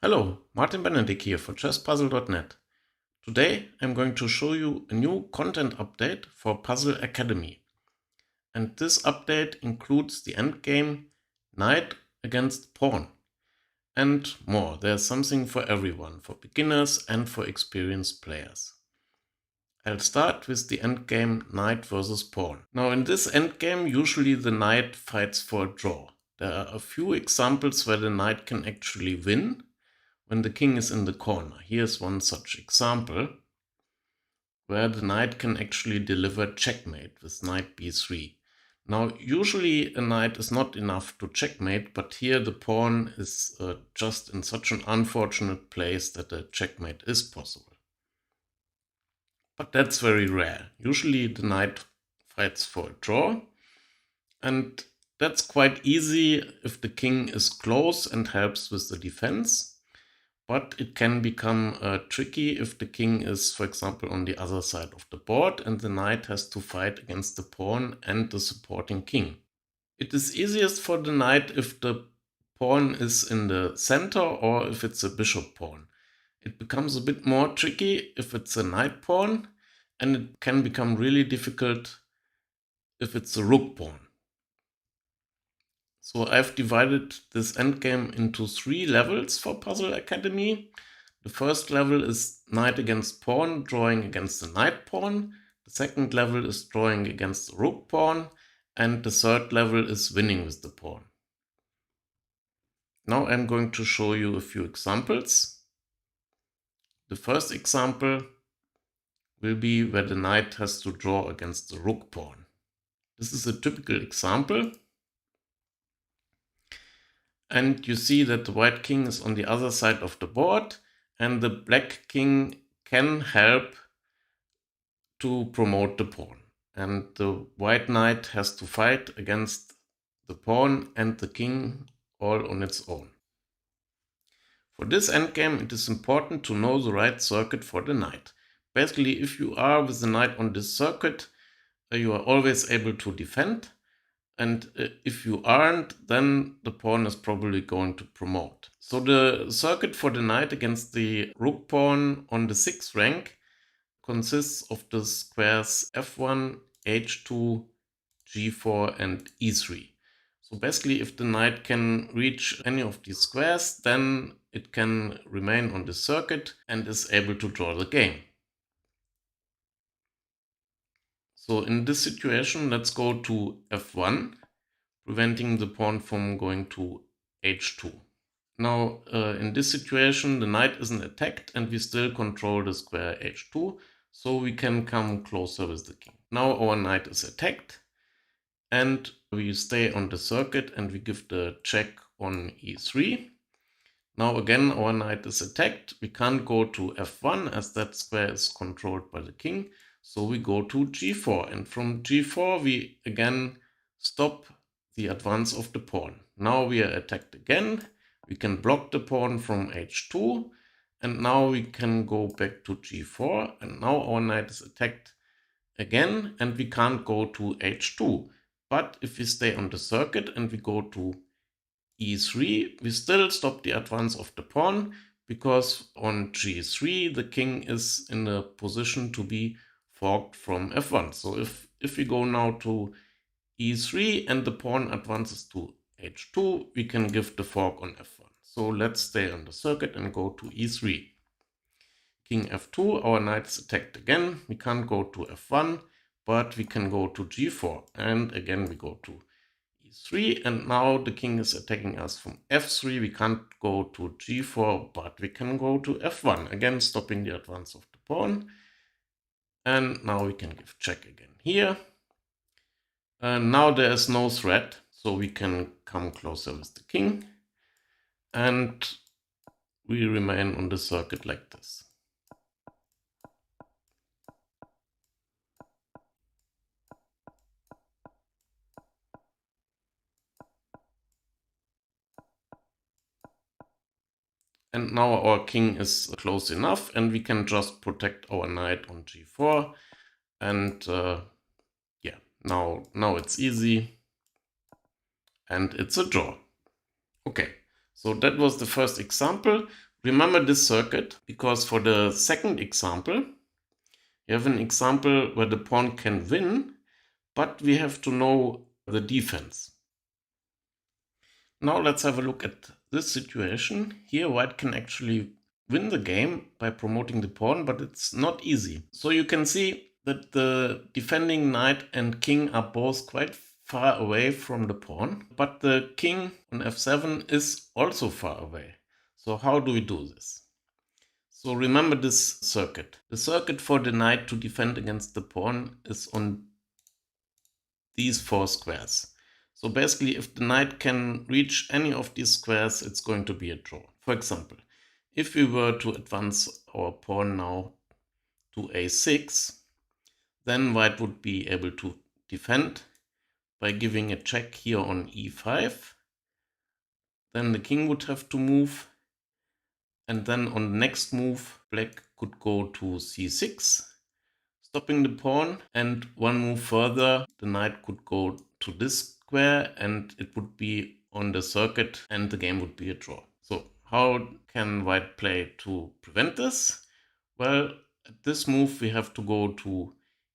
Hello, Martin Benedict here for chesspuzzle.net. Today I'm going to show you a new content update for Puzzle Academy. And this update includes the endgame, knight against pawn, and more. There's something for everyone, for beginners and for experienced players. I'll start with the endgame knight versus pawn. Now in this endgame, usually the knight fights for a draw. There are a few examples where the knight can actually win when the king is in the corner. Here's one such example where the knight can actually deliver checkmate with knight b3. Now, usually a knight is not enough to checkmate, but here the pawn is just in such an unfortunate place that a checkmate is possible. But that's very rare. Usually the knight fights for a draw, and that's quite easy if the king is close and helps with the defense. But it can become tricky if the king is, for example, on the other side of the board and the knight has to fight against the pawn and the supporting king. It is easiest for the knight if the pawn is in the center or if it's a bishop pawn. It becomes a bit more tricky if it's a knight pawn, and it can become really difficult if it's a rook pawn. So I've divided this endgame into 3 levels for Puzzle Academy. The first level is knight against pawn, drawing against the knight pawn. The second level is drawing against the rook pawn. And the third level is winning with the pawn. Now I'm going to show you a few examples. The first example will be where the knight has to draw against the rook pawn. This is a typical example. And you see that the white king is on the other side of the board, and the black king can help to promote the pawn. And the white knight has to fight against the pawn and the king all on its own. For this endgame, it is important to know the right circuit for the knight. Basically, if you are with the knight on this circuit, you are always able to defend. And if you aren't, then the pawn is probably going to promote. So the circuit for the knight against the rook pawn on the 6th rank consists of the squares f1, h2, g4 and e3. So basically, if the knight can reach any of these squares, then it can remain on the circuit and is able to draw the game. So in this situation, let's go to f1, preventing the pawn from going to h2. Now, in this situation, the knight isn't attacked and we still control the square h2, so we can come closer with the king. Now our knight is attacked and we stay on the circuit and we give the check on e3. Now again, our knight is attacked. We can't go to f1 as that square is controlled by the king, so we go to g4, and from g4 we again stop the advance of the pawn. Now we are attacked again. We can block the pawn from h2, and now we can go back to g4, and now our knight is attacked again and we can't go to h2. But if we stay on the circuit and we go to e3, we still stop the advance of the pawn, because on g3 the king is in a position to be forked from f1. So if we go now to e3 and the pawn advances to h2, we can give the fork on f1. So let's stay on the circuit and go to e3. King f2, our knight is attacked again. We can't go to f1, but we can go to g4. And again we go to e3, and now the king is attacking us from f3. We can't go to g4, but we can go to f1, again stopping the advance of the pawn. And now we can give check again here. And now there is no threat, so we can come closer with the king. And we remain on the circuit like this. And now our king is close enough and we can just protect our knight on g4. And yeah, now it's easy and it's a draw. Okay, so that was the first example. Remember this circuit, because for the second example, you have an example where the pawn can win, but we have to know the defense. Now let's have a look at this situation. Here white can actually win the game by promoting the pawn, but it's not easy. So you can see that the defending knight and king are both quite far away from the pawn, but the king on f7 is also far away. So how do we do this? So remember this circuit. The circuit for the knight to defend against the pawn is on these 4 squares. So basically, if the knight can reach any of these squares, it's going to be a draw. For example, if we were to advance our pawn now to a6, then white would be able to defend by giving a check here on e5. Then the king would have to move. And then on the next move, black could go to c6, stopping the pawn. And one move further, the knight could go to this square and it would be on the circuit and the game would be a draw. So how can white play to prevent this? Well, at this move we have to go to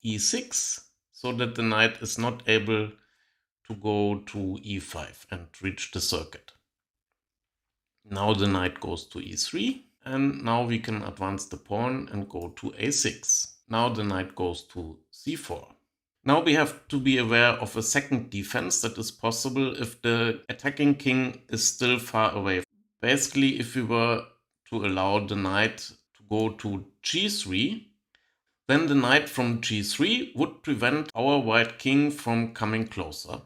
e6 so that the knight is not able to go to e5 and reach the circuit. Now the knight goes to e3 and now we can advance the pawn and go to a6. Now the knight goes to c4. Now we have to be aware of a second defense that is possible if the attacking king is still far away. Basically, if we were to allow the knight to go to g3, then the knight from g3 would prevent our white king from coming closer.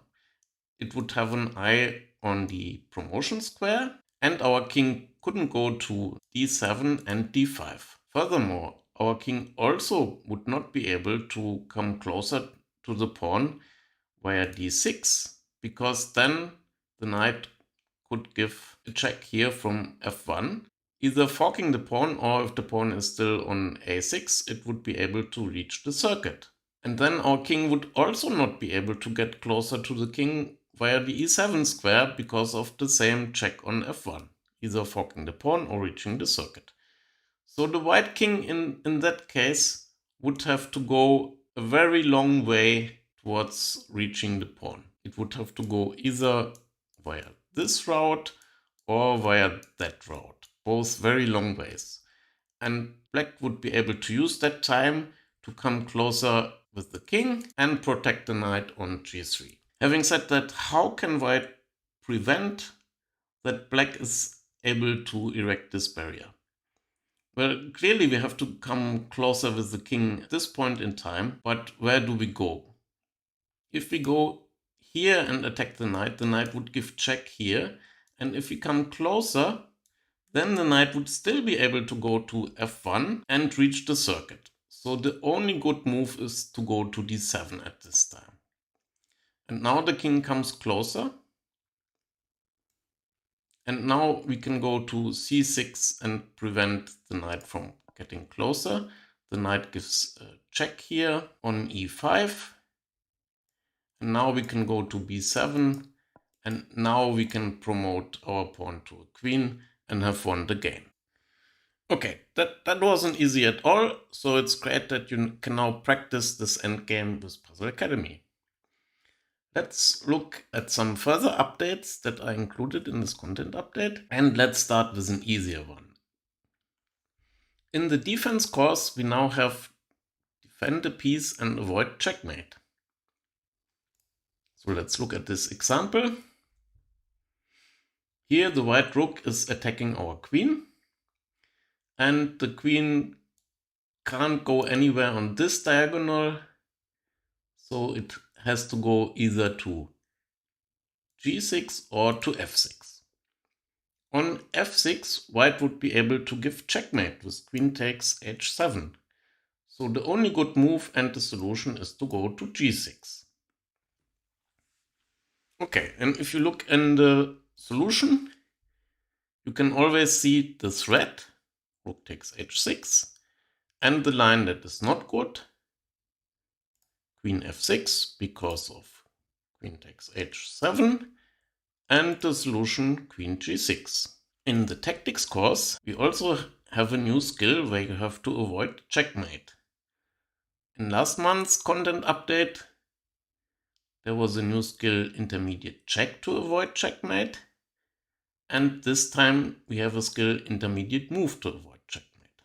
It would have an eye on the promotion square, and our king couldn't go to d7 and d5. Furthermore, our king also would not be able to come closer to the pawn via d6, because then the knight could give a check here from f1, either forking the pawn, or if the pawn is still on a6, it would be able to reach the circuit. And then our king would also not be able to get closer to the king via the e7 square because of the same check on f1, either forking the pawn or reaching the circuit. So the white king in that case would have to go a very long way towards reaching the pawn. It would have to go either via this route or via that route, both very long ways. And black would be able to use that time to come closer with the king and protect the knight on g3. Having said that, how can white prevent that black is able to erect this barrier? Well, clearly we have to come closer with the king at this point in time, but where do we go? If we go here and attack the knight would give check here, and if we come closer, then the knight would still be able to go to f1 and reach the circuit. So the only good move is to go to d7 at this time. And now the king comes closer. And now we can go to c6 and prevent the knight from getting closer. The knight gives a check here on e5. And now we can go to b7. And now we can promote our pawn to a queen and have won the game. Okay, that wasn't easy at all. So it's great that you can now practice this endgame with Puzzle Academy. Let's look at some further updates that are included in this content update, and let's start with an easier one. In the defense course, we now have defend a piece and avoid checkmate. So let's look at this example. Here the white rook is attacking our queen, and the queen can't go anywhere on this diagonal, so it has to go either to g6 or to f6. On f6, white would be able to give checkmate with queen takes h7. So the only good move and the solution is to go to g6. Okay, and if you look in the solution, you can always see the threat, rook takes h6, and the line that is not good, queen f6 because of queen takes h7, and the solution queen g6. In the tactics course, we also have a new skill where you have to avoid checkmate. In last month's content update, there was a new skill intermediate check to avoid checkmate. And this time we have a skill intermediate move to avoid checkmate.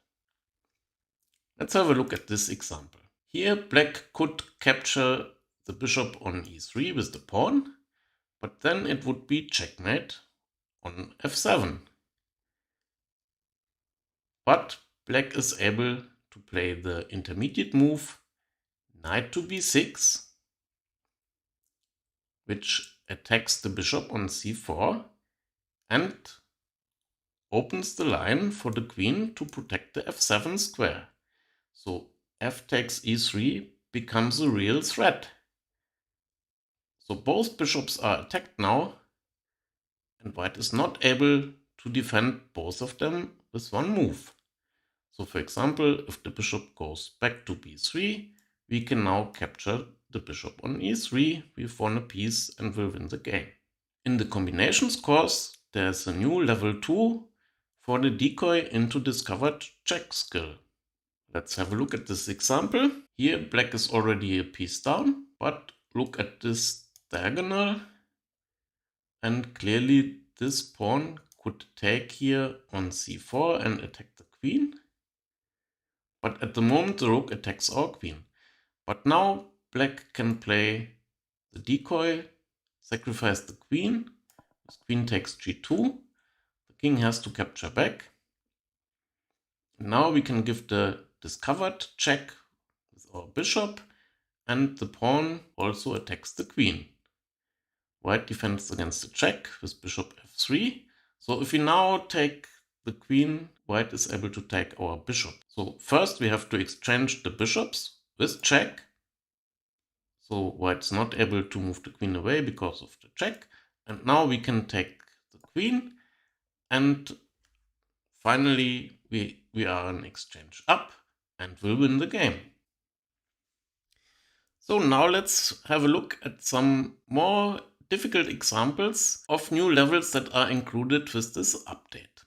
Let's have a look at this example. Here black could capture the bishop on e3 with the pawn, but then it would be checkmate on f7. But black is able to play the intermediate move knight to b6, which attacks the bishop on c4 and opens the line for the queen to protect the f7 square. So f takes e3 becomes a real threat. So both bishops are attacked now, and white is not able to defend both of them with one move. So for example, if the bishop goes back to b3, we can now capture the bishop on e3, we've won a piece and will win the game. In the combinations course, there's a new level 2 for the decoy into discovered check skill. Let's have a look at this example. Here black is already a piece down, but look at this diagonal, and clearly this pawn could take here on c4 and attack the queen. But at the moment the rook attacks our queen. But now black can play the decoy, sacrifice the queen. This queen takes g2. The king has to capture back. Now we can give the discovered check with our bishop, and the pawn also attacks the queen. White defends against the check with bishop f3. So if we now take the queen, white is able to take our bishop. So first we have to exchange the bishops with check. So white's not able to move the queen away because of the check. And now we can take the queen, and finally we are an exchange up and will win the game. So now let's have a look at some more difficult examples of new levels that are included with this update.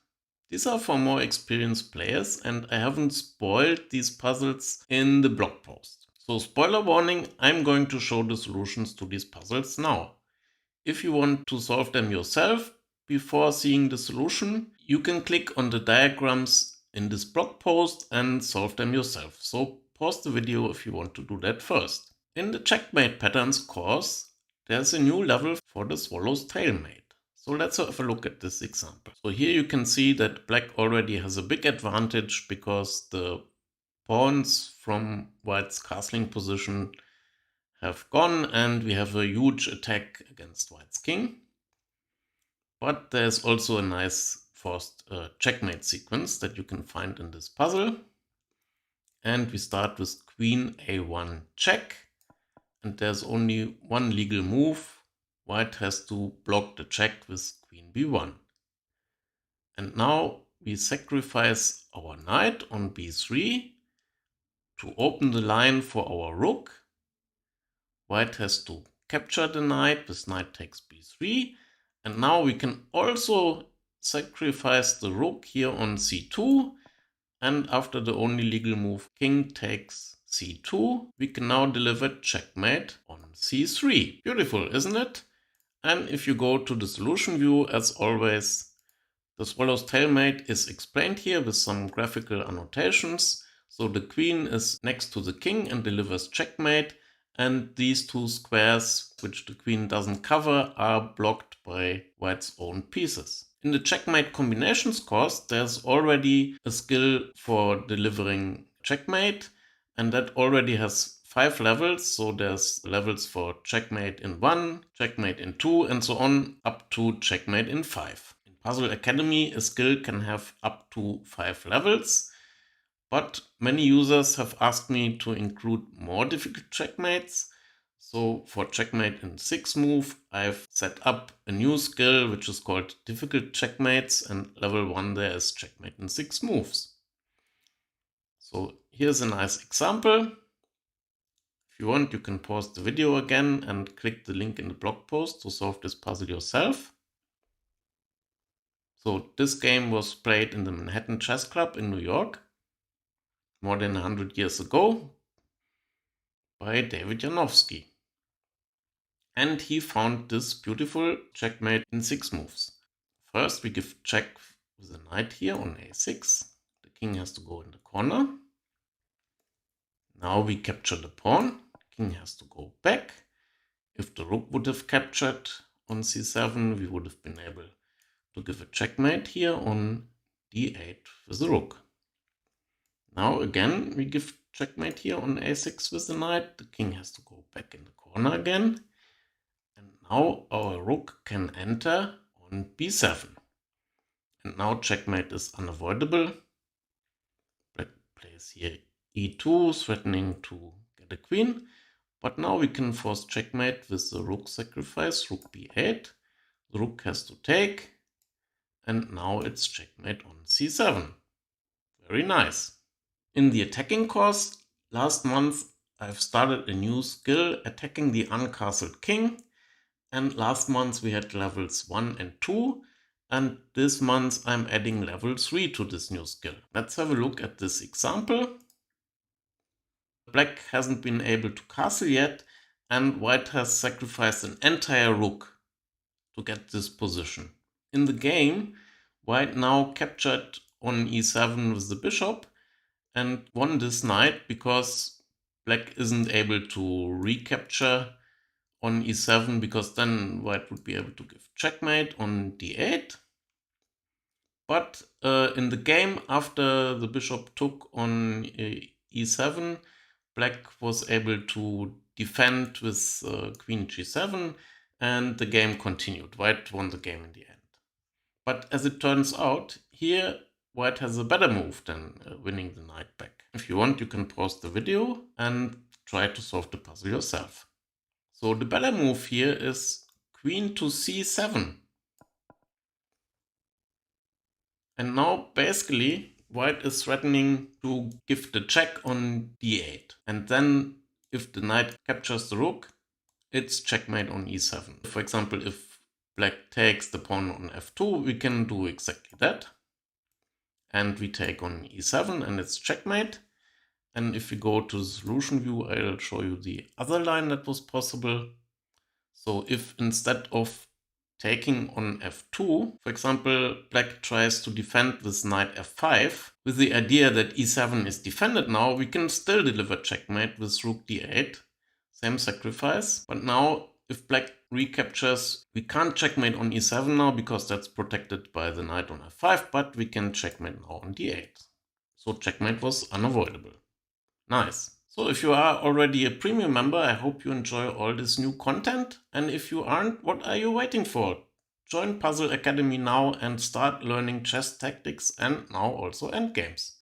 These are for more experienced players, and I haven't spoiled these puzzles in the blog post. So spoiler warning, I'm going to show the solutions to these puzzles now. If you want to solve them yourself before seeing the solution, you can click on the diagrams in this blog post and solve them yourself. So pause the video if you want to do that first. In the checkmate patterns course, there's a new level for the swallow's tailmate. So let's have a look at this example. So here you can see that black already has a big advantage because the pawns from white's castling position have gone and we have a huge attack against white's king. But there's also a nice forced checkmate sequence that you can find in this puzzle. And we start with queen a1 check. And there's only one legal move. White has to block the check with queen b1. And now we sacrifice our knight on b3 to open the line for our rook. White has to capture the knight with knight takes b3. And now we can also sacrifice the rook here on c2. And after the only legal move, king takes c2, we can now deliver checkmate on c3. Beautiful, isn't it? And if you go to the solution view, as always, the swallow's tailmate is explained here with some graphical annotations. So the queen is next to the king and delivers checkmate, and these two squares, which the queen doesn't cover, are blocked by white's own pieces. In the checkmate combinations course, there's already a skill for delivering checkmate, and that already has 5 levels. So there's levels for checkmate in 1, checkmate in 2, and so on, up to checkmate in 5. In Puzzle Academy, a skill can have up to 5 levels, but many users have asked me to include more difficult checkmates. So for checkmate in 6 move, I've set up a new skill which is called difficult checkmates, and level 1 there is checkmate in 6 moves. So here's a nice example. If you want, you can pause the video again and click the link in the blog post to solve this puzzle yourself. So this game was played in the Manhattan Chess Club in New York more than 100 years ago by David Janowski. And he found this beautiful checkmate in 6 moves. First, we give check with the knight here on a6. The king has to go in the corner. Now we capture the pawn. King has to go back. If the rook would have captured on c7, we would have been able to give a checkmate here on d8 with the rook. Now again, we give checkmate here on a6 with the knight. The king has to go back in the corner again. And now our rook can enter on b7. And now checkmate is unavoidable. Black plays here e2, threatening to get a queen. But now we can force checkmate with the rook sacrifice, rook b8. The rook has to take. And now it's checkmate on c7. Very nice. In the attacking course, last month I've started a new skill attacking the uncastled king. And last month we had levels 1 and 2. And this month I'm adding level 3 to this new skill. Let's have a look at this example. Black hasn't been able to castle yet, and white has sacrificed an entire rook to get this position. In the game, white now captured on e7 with the bishop and won this knight because black isn't able to recapture on e7, because then white would be able to give checkmate on d8. But in the game, after the bishop took on e7, black was able to defend with queen g7, and the game continued. White won the game in the end. But as it turns out, here white has a better move than winning the knight back. If you want, you can pause the video and try to solve the puzzle yourself. So the better move here is queen to c7. And now basically white is threatening to give the check on d8. And then if the knight captures the rook, it's checkmate on e7. For example, if black takes the pawn on f2, we can do exactly that. And we take on e7 and it's checkmate. And if we go to the solution view, I'll show you the other line that was possible. So if instead of taking on f2, for example, black tries to defend with knight f5, with the idea that e7 is defended now, we can still deliver checkmate with rook d8, same sacrifice. But now if black recaptures, we can't checkmate on e7 now because that's protected by the knight on f5, but we can checkmate now on d8. So checkmate was unavoidable. Nice. So if you are already a premium member, I hope you enjoy all this new content. And if you aren't, what are you waiting for? Join Puzzle Academy now and start learning chess tactics and now also endgames.